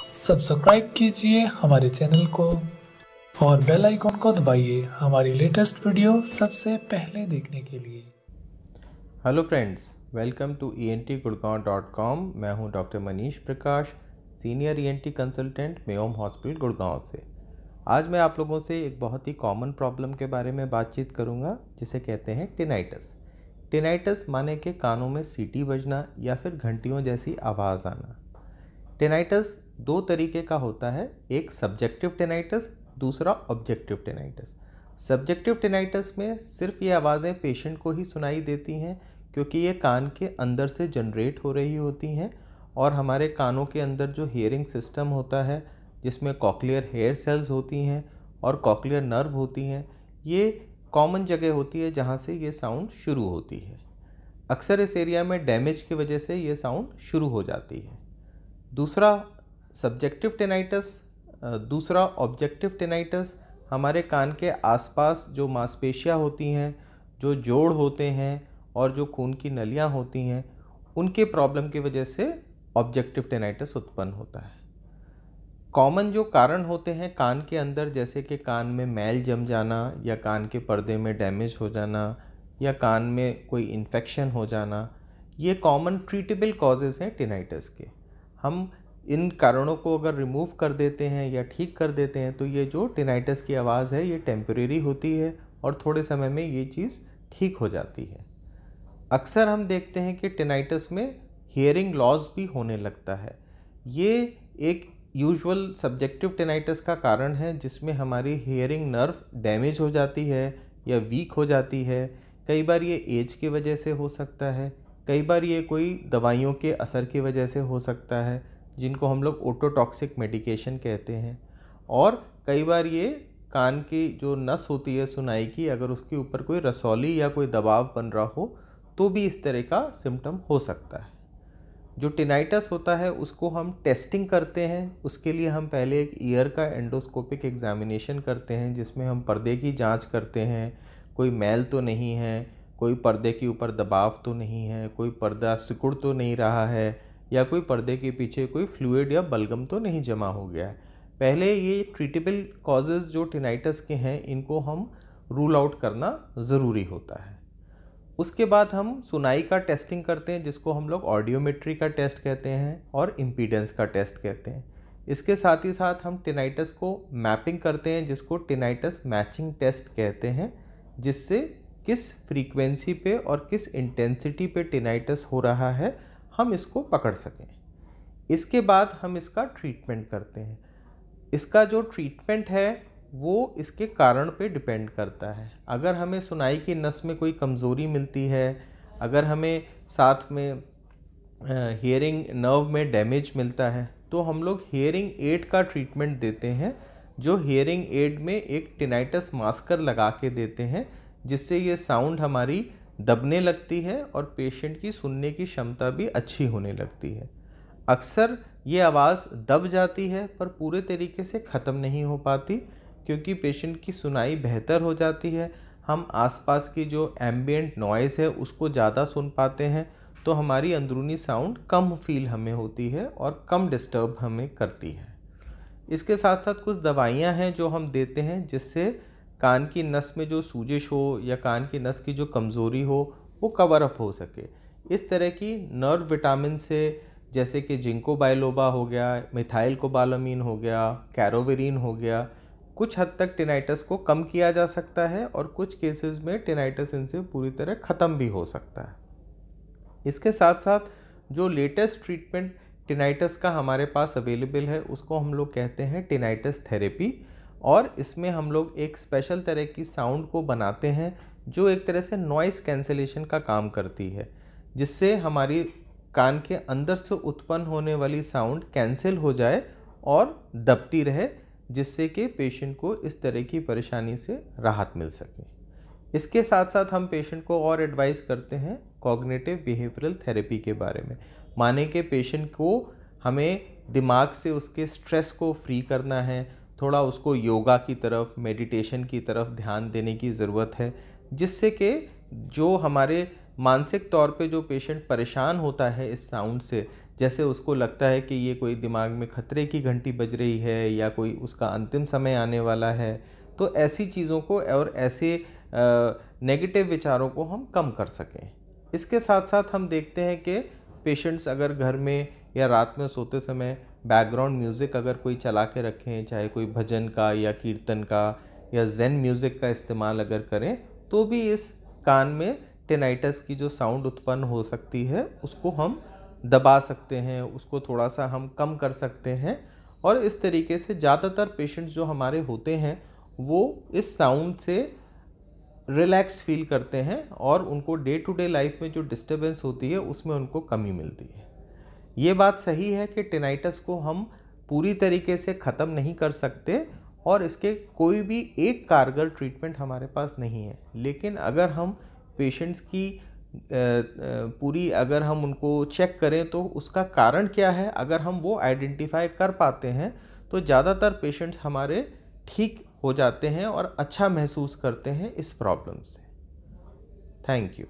Subscribe कीजिए हमारे channel को और बेल आइकॉन को दबाइए हमारी लेटेस्ट वीडियो सबसे पहले देखने के लिए। Hello friends, welcome to entgurgaon.com। मैं हूं doctor Manish Prakash, senior ENT consultant Mayom hospital Gurgaon से। आज मैं आप लोगों से एक बहुत ही कॉमन प्रॉब्लम के बारे में बातचीत करूंगा, जिसे कहते हैं टिनाइटस। टिनाइटस माने के कानों में सीटी बजना या फिर घंटियों जैसी आवाज़ आना। टिनाइटस दो तरीके का होता है, एक सब्जेक्टिव टिनाइटस, दूसरा ऑब्जेक्टिव टिनाइटस। सब्जेक्टिव टिनाइटस में सिर्फ ये आवाज़ें पेशेंट को ही सुनाई देती हैं, क्योंकि ये कान के अंदर से जनरेट हो रही होती हैं और हमारे कानों के अंदर जो हियरिंग सिस्टम होता है, जिसमें कॉक्लियर हेयर सेल्स होती हैं और कॉक्लियर नर्व होती हैं, ये कॉमन जगह होती है जहाँ से ये साउंड शुरू होती है। अक्सर इस एरिया में डैमेज की वजह से ये साउंड शुरू हो जाती है। दूसरा सब्जेक्टिव टिनाइटस, दूसरा ऑब्जेक्टिव टिनाइटस हमारे कान के आसपास जो मांसपेशियाँ होती हैं, जो जोड़ होते हैं और जो खून की नलियाँ होती हैं, उनके प्रॉब्लम की वजह से ऑब्जेक्टिव टिनाइटस उत्पन्न होता है। कॉमन जो कारण होते हैं कान के अंदर, जैसे कि कान में मैल जम जाना या कान के पर्दे में डैमेज हो जाना या कान में कोई इन्फेक्शन हो जाना, ये कॉमन ट्रीटेबल कॉजेज़ हैं टिनाइटस के। हम इन कारणों को अगर रिमूव कर देते हैं या ठीक कर देते हैं तो ये जो टिनाइटस की आवाज़ है ये टेम्परेरी होती है और थोड़े समय में ये चीज़ ठीक हो जाती है। अक्सर हम देखते हैं कि टिनाइटस में हियरिंग लॉस भी होने लगता है। ये एक यूजुअल सब्जेक्टिव टिनाइटस का कारण है, जिसमें हमारी हियरिंग नर्व डैमेज हो जाती है या वीक हो जाती है। कई बार ये एज की वजह से हो सकता है, कई बार ये कोई दवाइयों के असर की वजह से हो सकता है, जिनको हम लोग ओटोटॉक्सिक मेडिकेशन कहते हैं। और कई बार ये कान की जो नस होती है सुनाई की, अगर उसके ऊपर कोई रसौली या कोई दबाव बन रहा हो तो भी इस तरह का सिम्टम हो सकता है। जो टिनाइटस होता है उसको हम टेस्टिंग करते हैं। उसके लिए हम पहले एक ईयर का एंडोस्कोपिक एग्जामिनेशन करते हैं, जिसमें हम पर्दे की जांच करते हैं, कोई मैल तो नहीं है, कोई पर्दे के ऊपर दबाव तो नहीं है, कोई पर्दा सिकुड़ तो नहीं रहा है, या कोई पर्दे के पीछे कोई फ्लूइड या बलगम तो नहीं जमा हो गया है। पहले ये ट्रीटेबल कॉजेज़ जो टिनाइटस के हैं, इनको हम रूल आउट करना ज़रूरी होता है। उसके बाद हम सुनाई का टेस्टिंग करते हैं, जिसको हम लोग ऑडियोमेट्री का टेस्ट कहते हैं और इम्पीडेंस का टेस्ट कहते हैं। इसके साथ ही साथ हम टिनाइटस को मैपिंग करते हैं, जिसको टिनाइटस मैचिंग टेस्ट कहते हैं, जिससे किस फ्रीक्वेंसी पे और किस इंटेंसिटी पे टिनाइटस हो रहा है हम इसको पकड़ सकें। इसके बाद हम इसका ट्रीटमेंट करते हैं। इसका जो ट्रीटमेंट है वो इसके कारण पे डिपेंड करता है। अगर हमें सुनाई की नस में कोई कमज़ोरी मिलती है, अगर हमें साथ में हियरिंग नर्व में डैमेज मिलता है, तो हम लोग हियरिंग एड का ट्रीटमेंट देते हैं, जो हियरिंग एड में एक टिनाइटस मास्कर लगा के देते हैं, जिससे ये साउंड हमारी दबने लगती है और पेशेंट की सुनने की क्षमता भी अच्छी होने लगती है। अक्सर ये आवाज़ दब जाती है पर पूरे तरीके से ख़त्म नहीं हो पाती, क्योंकि पेशेंट की सुनाई बेहतर हो जाती है। हम आसपास की जो एम्बिएंट नॉइज़ है उसको ज़्यादा सुन पाते हैं, तो हमारी अंदरूनी साउंड कम फील हमें होती है और कम डिस्टर्ब हमें करती है। इसके साथ साथ कुछ दवाइयाँ हैं जो हम देते हैं, जिससे कान की नस में जो सूजिश हो या कान की नस की जो कमज़ोरी हो वो कवर अप हो सके। इस तरह की नर्व विटामिन से, जैसे कि जिंको बाइलोबा हो गया, मिथाइल कोबालामीन हो गया, कैरोवेरिन हो गया, कुछ हद तक टिनाइटस को कम किया जा सकता है और कुछ केसेस में टिनाइटस इनसे पूरी तरह ख़त्म भी हो सकता है। इसके साथ साथ जो लेटेस्ट ट्रीटमेंट टिनाइटस का हमारे पास अवेलेबल है, उसको हम लोग कहते हैं टिनाइटस थेरेपी। और इसमें हम लोग एक स्पेशल तरह की साउंड को बनाते हैं, जो एक तरह से नॉइज़ कैंसलेशन का काम करती है, जिससे हमारी कान के अंदर से उत्पन्न होने वाली साउंड कैंसिल हो जाए और दबती रहे, जिससे कि पेशेंट को इस तरह की परेशानी से राहत मिल सके। इसके साथ साथ हम पेशेंट को और एडवाइस करते हैं कॉग्निटिव बिहेवियरल थेरेपी के बारे में। माने कि पेशेंट को हमें दिमाग से उसके स्ट्रेस को फ्री करना है, थोड़ा उसको योगा की तरफ, मेडिटेशन की तरफ ध्यान देने की ज़रूरत है, जिससे कि जो हमारे मानसिक तौर पे जो पेशेंट परेशान होता है इस साउंड से, जैसे उसको लगता है कि ये कोई दिमाग में खतरे की घंटी बज रही है या कोई उसका अंतिम समय आने वाला है। तो ऐसी चीज़ों को और ऐसे नेगेटिव विचारों को हम कम कर सकें। इसके साथ साथ हम देखते हैं कि पेशेंट्स अगर घर में या रात में सोते समय बैकग्राउंड म्यूज़िक अगर कोई चला के रखें, चाहे कोई भजन का या कीर्तन का या ज़ेन म्यूज़िक का इस्तेमाल अगर करें, तो भी इस कान में टिनाइटस की जो साउंड उत्पन्न हो सकती है उसको हम दबा सकते हैं, उसको थोड़ा सा हम कम कर सकते हैं। और इस तरीके से ज़्यादातर पेशेंट्स जो हमारे होते हैं वो इस साउंड से रिलैक्स्ड फील करते हैं और उनको डे टू डे लाइफ में जो डिस्टर्बेंस होती है उसमें उनको कमी मिलती है। ये बात सही है कि टिनाइटस को हम पूरी तरीके से ख़त्म नहीं कर सकते और इसके कोई भी एक कारगर ट्रीटमेंट हमारे पास नहीं है, लेकिन अगर हम पेशेंट्स की पूरी अगर हम उनको चेक करें तो उसका कारण क्या है, अगर हम वो आइडेंटिफाई कर पाते हैं तो ज़्यादातर पेशेंट्स हमारे ठीक हो जाते हैं और अच्छा महसूस करते हैं इस प्रॉब्लम से। Thank you.